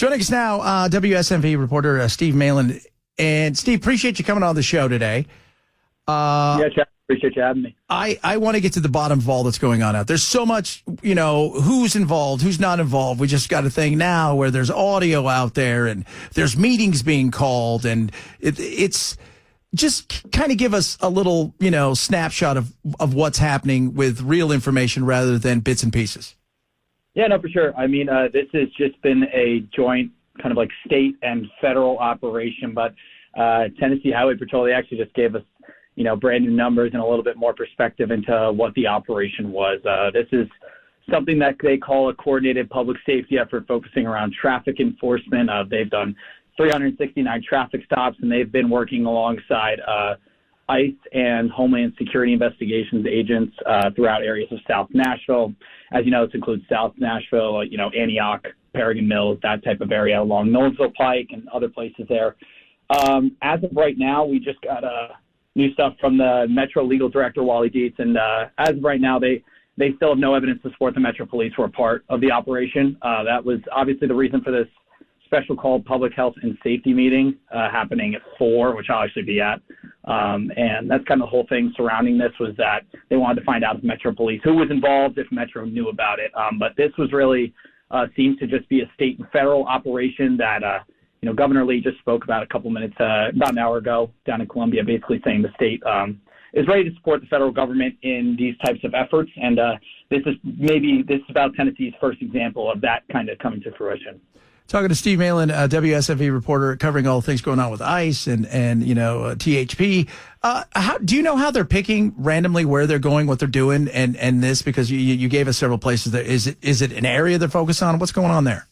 Joining us now, WSMV reporter Steve Mehling. And Steve, appreciate you coming on the show today. Yeah, Chad, appreciate you having me. I want to get to the bottom of all that's going on out. There's so much, who's involved, who's not involved. We just got a thing now where there's audio out there and there's meetings being called, and it's just kind of give us a little, snapshot of what's happening with real information rather than bits and pieces. Yeah, no, for sure. I mean, this has just been a joint kind of like state and federal operation, but Tennessee Highway Patrol, they actually just gave us, brand new numbers and a little bit more perspective into what the operation was. This is something that they call a coordinated public safety effort focusing around traffic enforcement. They've done 369 traffic stops, and they've been working alongside ICE and Homeland Security investigations agents throughout areas of South Nashville. As you know, this includes South Nashville, Antioch, Paragon Mills, that type of area along Nolensville Pike and other places there. As of right now, we just got new stuff from the Metro Legal Director, Wally Dietz, and as of right now, they still have no evidence to support the Metro Police were a part of the operation. That was obviously the reason for this special called public health and safety meeting happening at 4, which I'll actually be at. And that's kind of the whole thing surrounding this, was that they wanted to find out if Metro Police, who was involved, if Metro knew about it. But this was really seems to just be a state and federal operation that, Governor Lee just spoke about about an hour ago down in Columbia, basically saying the state is ready to support the federal government in these types of efforts. And this is about Tennessee's first example of that kind of coming to fruition. Talking to Steve Mehling, WSMV reporter, covering all the things going on with ICE and THP. How do you know how they're picking randomly where they're going, what they're doing, and this? Because you gave us several places there. Is it an area they're focused on? What's going on there?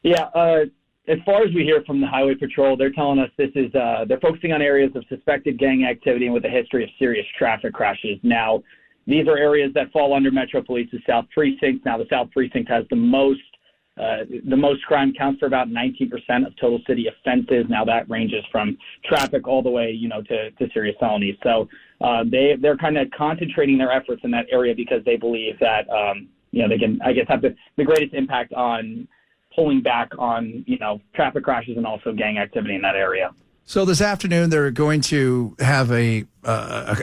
Yeah, as far as we hear from the Highway Patrol, they're telling us this is they're focusing on areas of suspected gang activity and with a history of serious traffic crashes. Now, these are areas that fall under Metro Police's South Precinct. Now, the South Precinct has the most crime, counts for about 19% of total city offenses. Now that ranges from traffic all the way, to serious felonies. So they're kind of concentrating their efforts in that area because they believe that, they can, I guess, have the greatest impact on pulling back on, traffic crashes and also gang activity in that area. So this afternoon, they're going to have an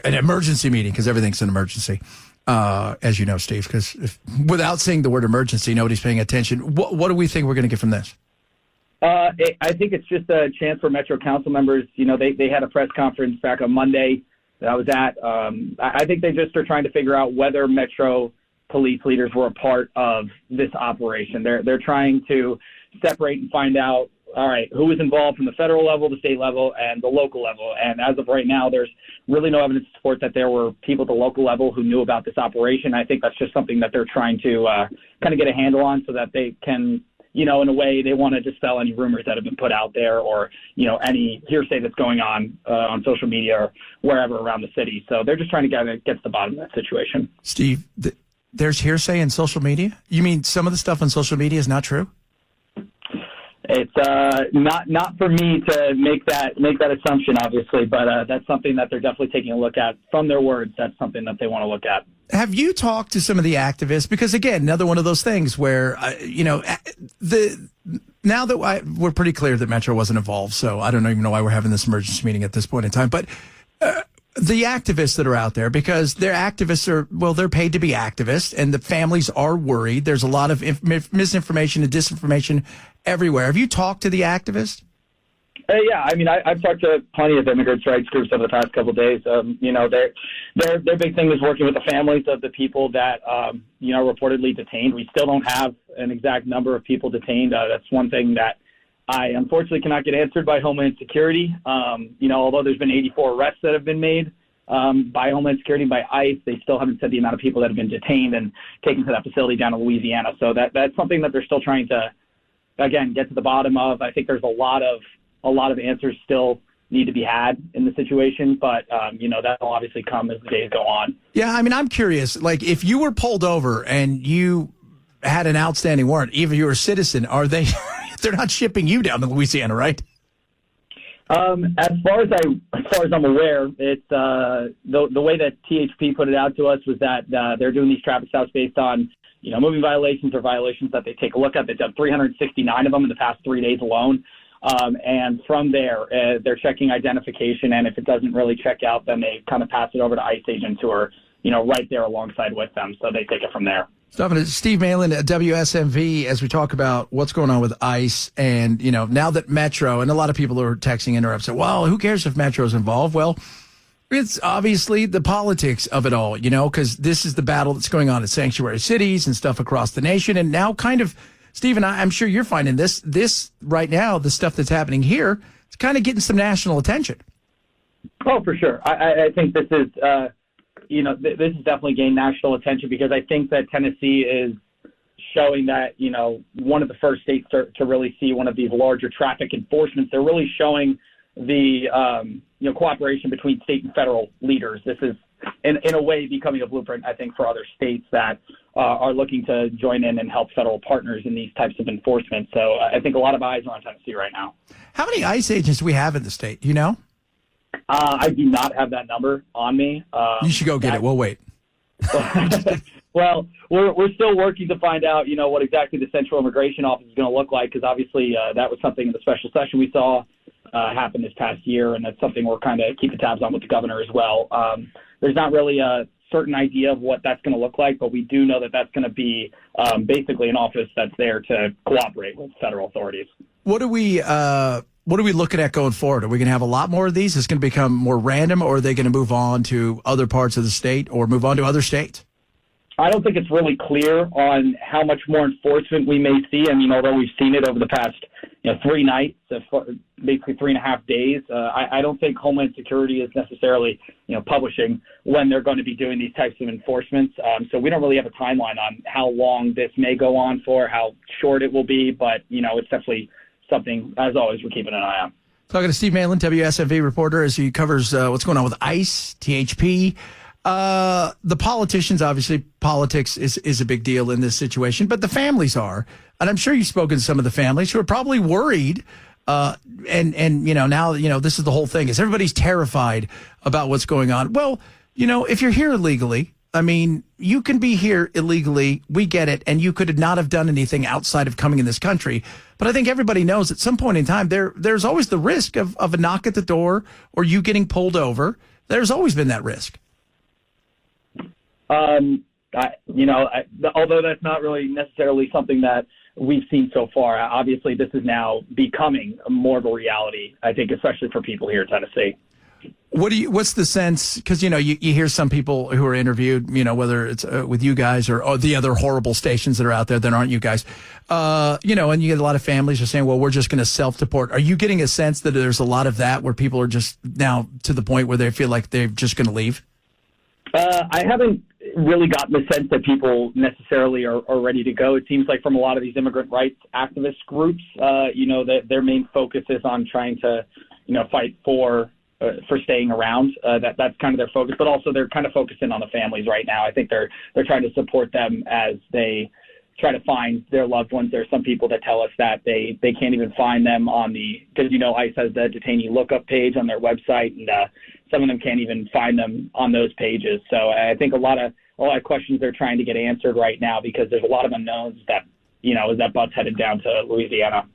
emergency meeting, because everything's an emergency. As you know, Steve, because without saying the word emergency, nobody's paying attention. What do we think we're going to get from this? I think it's just a chance for Metro Council members. They had a press conference back on Monday that I was at. I think they just are trying to figure out whether Metro Police leaders were a part of this operation. They're trying to separate and find out, all right, who was involved from the federal level, the state level, and the local level. And as of right now, there's really no evidence to support that there were people at the local level who knew about this operation. I think that's just something that they're trying to kind of get a handle on so that they can, in a way, they want to dispel any rumors that have been put out there or, any hearsay that's going on social media or wherever around the city. So they're just trying to get to the bottom of that situation. Steve, there's hearsay in social media? You mean some of the stuff on social media is not true? It's not for me to make that assumption, obviously, but that's something that they're definitely taking a look at. From their words, that's something that they want to look at. Have you talked to some of the activists? Because again, another one of those things where now that we're pretty clear that Metro wasn't involved, so I don't even know why we're having this emergency meeting at this point in time. But the activists that are out there, because they're paid to be activists, and the families are worried. There's a lot of misinformation and disinformation everywhere. Have you talked to the activists? Yeah, I mean, I've talked to plenty of immigrants' rights groups over the past couple of days. Their big thing is working with the families of the people that are reportedly detained. We still don't have an exact number of people detained. That's one thing that I unfortunately cannot get answered by Homeland Security. Although there's been 84 arrests that have been made by Homeland Security and by ICE, they still haven't said the amount of people that have been detained and taken to that facility down in Louisiana. So that's something that they're still trying to, again, get to the bottom of. I think there's a lot of answers still need to be had in the situation, but that'll obviously come as the days go on. Yeah, I mean, I'm curious. Like, if you were pulled over and you had an outstanding warrant, even if you were a citizen, are they? They're not shipping you down to Louisiana, right? As far as I'm aware, it's the way that THP put it out to us was that they're doing these traffic stops based on moving violations or violations that they take a look at. They've done 369 of them in the past 3 days alone. And from there, they're checking identification. And if it doesn't really check out, then they kind of pass it over to ICE agents who are, right there alongside with them. So they take it from there. Steve Mehling at WSMV, as we talk about what's going on with ICE and, now that Metro, and a lot of people are texting in or upset, well, who cares if Metro's involved? Well, it's obviously the politics of it all, because this is the battle that's going on in sanctuary cities and stuff across the nation. And now kind of, Steve, and I'm sure you're finding this right now, the stuff that's happening here, it's kind of getting some national attention. Oh, for sure. I think this is, this has definitely gained national attention because I think that Tennessee is showing that, one of the first states to really see one of these larger traffic enforcements. They're really showing the, cooperation between state and federal leaders. This is, in a way, becoming a blueprint, I think, for other states that are looking to join in and help federal partners in these types of enforcement. So I think a lot of eyes are on Tennessee right now. How many ICE agents do we have in the state? Do you know? I do not have that number on me. You should go get it. We'll wait. Well, we're still working to find out, what exactly the Central Immigration Office is going to look like, because obviously that was something in the special session we saw happen this past year, and that's something we're kind of keeping tabs on with the governor as well. There's not really a certain idea of what that's going to look like, but we do know that that's going to be basically an office that's there to cooperate with federal authorities. What are we looking at going forward? Are we going to have a lot more of these? Is it going to become more random, or are they going to move on to other parts of the state or move on to other states? I don't think it's really clear on how much more enforcement we may see. I mean, although we've seen it over the past 3 nights, basically 3.5 days, I don't think Homeland Security is necessarily publishing when they're going to be doing these types of enforcements. So we don't really have a timeline on how long this may go on for, how short it will be, but it's definitely something, as always, we're keeping an eye on. Talking to Steve Mehling, WSMV reporter, as he covers what's going on with ICE, THP. The politicians, obviously, politics is a big deal in this situation, but the families are. And I'm sure you've spoken to some of the families who are probably worried. Now, this is the whole thing, is everybody's terrified about what's going on. Well, if you're here illegally, I mean, you can be here illegally. We get it. And you could not have done anything outside of coming in this country. But I think everybody knows at some point in time, there's always the risk of a knock at the door or you getting pulled over. There's always been that risk. Although that's not really necessarily something that we've seen so far, obviously this is now becoming more of a reality, I think, especially for people here in Tennessee. What's the sense? Because, you hear some people who are interviewed, whether it's with you guys or the other horrible stations that are out there that aren't you guys, and you get a lot of families are saying, well, we're just going to self-deport. Are you getting a sense that there's a lot of that where people are just now to the point where they feel like they're just going to leave? I haven't really gotten the sense that people necessarily are ready to go. It seems like from a lot of these immigrant rights activist groups, that their main focus is on trying to, fight for staying around. That's kind of their focus, but also they're kind of focusing on the families right now. I think they're trying to support them as they try to find their loved ones. There's some people that tell us that they can't even find them because ICE has the detainee lookup page on their website, and some of them can't even find them on those pages. So I think a lot of questions they're trying to get answered right now, because there's a lot of unknowns that as that bus headed down to Louisiana.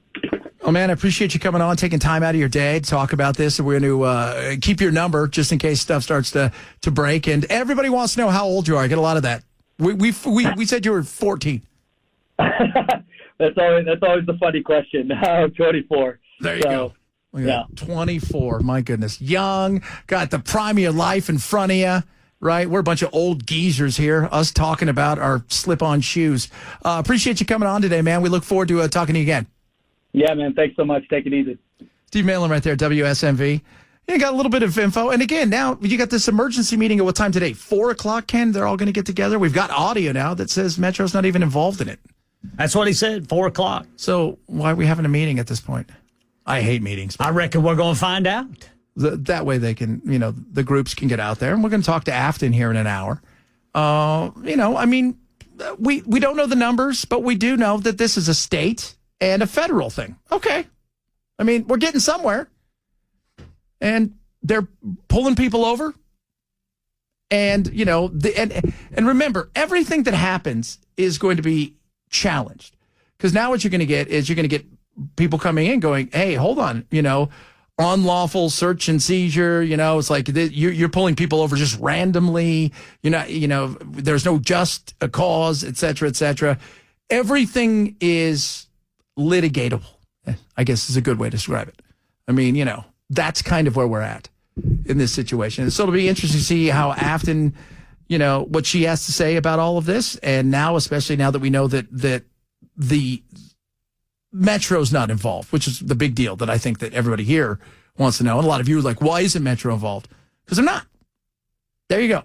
Oh, man, I appreciate you coming on, taking time out of your day to talk about this. And we're going to keep your number just in case stuff starts to break. And everybody wants to know how old you are. I get a lot of that. We said you were 14. That's always the funny question. 24. There you go. Yeah, 24. My goodness, young, got the prime of your life in front of you. Right, we're a bunch of old geezers here. Us talking about our slip-on shoes. Appreciate you coming on today, man. We look forward to talking to you again. Yeah, man. Thanks so much. Take it easy. Steve Mehling right there, WSMV. You got a little bit of info. And again, now you got this emergency meeting at what time today? 4 o'clock, Ken? They're all going to get together. We've got audio now that says Metro's not even involved in it. That's what he said, 4 o'clock. So why are we having a meeting at this point? I hate meetings. I reckon we're going to find out. That way they can, the groups can get out there. And we're going to talk to Afton here in an hour. We don't know the numbers, but we do know that this is a state and a federal thing. Okay. We're getting somewhere. And they're pulling people over And, and remember, everything that happens is going to be challenged. Because now what you're going to get is you're going to get people coming in going, hey, hold on, unlawful search and seizure, it's like you're pulling people over just randomly, there's no just a cause, et cetera. Everything is litigatable, I guess is a good way to describe it. I mean, that's kind of where we're at in this situation. And so it'll be interesting to see how Afton, what she has to say about all of this. And now, especially now that we know that the Metro's not involved, which is the big deal that I think that everybody here wants to know. And a lot of you are like, why isn't Metro involved? Because they're not. There you go.